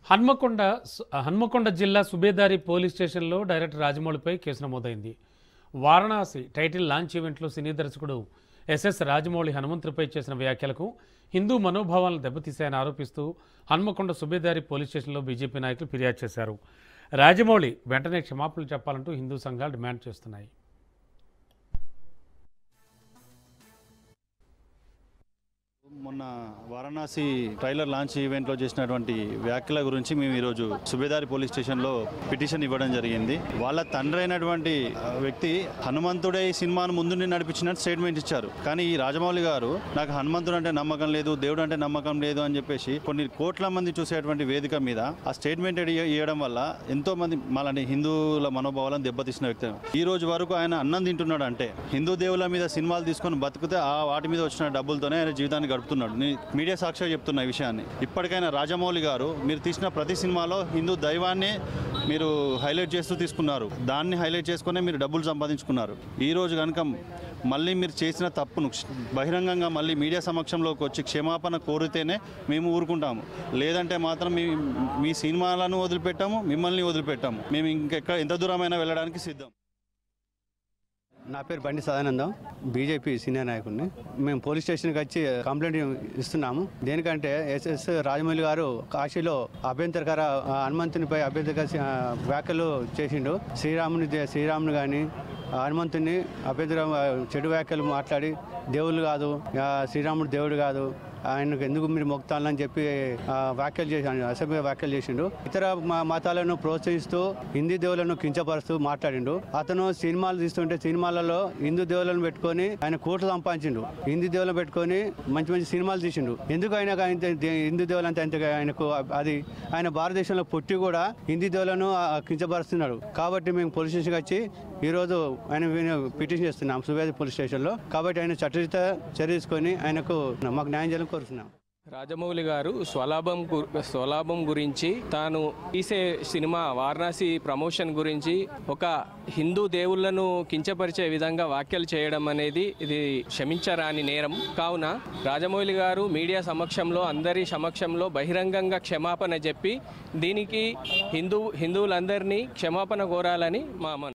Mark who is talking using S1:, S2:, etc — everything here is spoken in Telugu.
S1: హన్మకొండ జిల్లా సుబేదారి పోలీస్ స్టేషన్లో డైరెక్టర్ రాజమౌళిపై కేసు నమోదైంది. వారణాసి టైటిల్ లాంచ్ ఈవెంట్లో సినీ దర్శకుడు ఎస్ఎస్ రాజమౌళి హనుమంతుడిపై చేసిన వ్యాఖ్యలకు హిందూ మనోభావాలను దెబ్బతీశాయని ఆరోపిస్తూ హన్మకొండ సుబేదారి పోలీస్ స్టేషన్లో బీజేపీ నాయకులు ఫిర్యాదు చేశారు. రాజమౌళి వెంటనే క్షమాపణలు చెప్పాలంటూ హిందూ సంఘాలు డిమాండ్ చేస్తున్నాయి.
S2: మొన్న వారణాసి ట్రైలర్ లాంచ్ ఈవెంట్లో చేసినటువంటి వ్యాఖ్యల గురించి మేము ఈరోజు సుబేదారి పోలీస్ స్టేషన్లో పిటిషన్ ఇవ్వడం జరిగింది. వాళ్ళ తండ్రి అయినటువంటి వ్యక్తి హనుమంతుడే ఈ సినిమాను ముందు నడిపించినట్టు స్టేట్మెంట్ ఇచ్చారు. కానీ ఈ రాజమౌళి గారు నాకు హనుమంతుడు అంటే నమ్మకం లేదు, దేవుడు అంటే నమ్మకం లేదు అని చెప్పేసి కొన్ని కోట్ల మంది చూసేటువంటి వేదిక మీద ఆ స్టేట్మెంట్ ఇవ్వడం వల్ల ఎంతో మంది మాలాంటి హిందువుల మనోభావాలను దెబ్బతీసిన వ్యక్తి. ఈ రోజు వరకు ఆయన అన్నం తింటున్నాడు అంటే హిందూ దేవుల మీద సినిమాలు తీసుకొని బతికితే ఆ వాటి మీద వచ్చిన డబ్బులతోనే ఆయన జీవితాన్ని గడుపుతున్నాడు. మీడియా సాక్షిగా చెప్తున్న ఈ విషయాన్ని. ఇప్పటికైనా రాజమౌళి గారు మీరు తీసిన ప్రతి సినిమాలో హిందూ దైవాన్ని మీరు హైలైట్ చేస్తూ తీసుకున్నారు. దాన్ని హైలైట్ చేసుకునే మీరు డబ్బులు సంపాదించుకున్నారు. ఈ రోజు కనుక మళ్ళీ మీరు చేసిన తప్పును బహిరంగంగా మళ్ళీ మీడియా సమక్షంలోకి వచ్చి క్షమాపణ కోరితేనే మేము ఊరుకుంటాము. లేదంటే మాత్రం మీ సినిమాలను వదిలిపెట్టాము, మిమ్మల్ని వదిలిపెట్టాము. మేము ఎంత దూరమైనా వెళ్ళడానికి సిద్ధం.
S3: నా పేరు బండి సదానందం, బీజేపీ సీనియర్ నాయకుడిని. మేము పోలీస్ స్టేషన్కి వచ్చి కంప్లైంట్ ఇస్తున్నాము. దేనికంటే ఎస్ఎస్ రాజమౌళి గారు కాశీలో అభ్యంతరకర హనుమంతునిపై అభ్యంతరకర వ్యాఖ్యలు చేసిండు. శ్రీరాముని కానీ హనుమంతుని అభ్యంతర చెడు వ్యాఖ్యలు మాట్లాడి దేవుళ్ళు కాదు, శ్రీరాముడు దేవుడు కాదు, ఆయనకు ఎందుకు మీరు మొక్తాలని చెప్పి వ్యాఖ్యలు చేశాడు, అసభ్య వ్యాఖ్యలు చేసిండు. ఇతర మతాలను ప్రోత్సహిస్తూ హిందూ దేవులను కించపరుస్తూ మాట్లాడిండు. అతను సినిమాలు తీస్తుంటే సినిమాలలో హిందూ దేవులను పెట్టుకొని ఆయన కోట్లు సంపాదించిండు. హిందూ దేవులను పెట్టుకొని మంచి మంచి సినిమాలు తీసిండు. ఎందుకు ఆయన హిందూ దేవులు అంటే ఆయనకు అది ఆయన భారతదేశంలో పుట్టి కూడా హిందూ దేవులను కించపరుస్తున్నాడు. కాబట్టి మేము పోలీస్ స్టేషన్కి వచ్చి ఈరోజు ఆయన పిటిషన్ చేస్తున్నాం సుబేదారి పోలీస్ స్టేషన్లో. కాబట్టి ఆయన చట్టరీత చర్య తీసుకొని ఆయనకు మాకు న్యాయం చేయాలని కోరుతున్నాం.
S4: రాజమౌళి గారు స్వలాభం గురించి తాను తీసే సినిమా వారణాసి ప్రమోషన్ గురించి ఒక హిందూ దేవుళ్లను కించపరిచే విధంగా వ్యాఖ్యలు చేయడం అనేది ఇది క్షమించరాని నేరం. కావున రాజమౌళి గారు మీడియా సమక్షంలో అందరి సమక్షంలో బహిరంగంగా క్షమాపణ చెప్పి దీనికి హిందువులందరినీ క్షమాపణ కోరాలని మా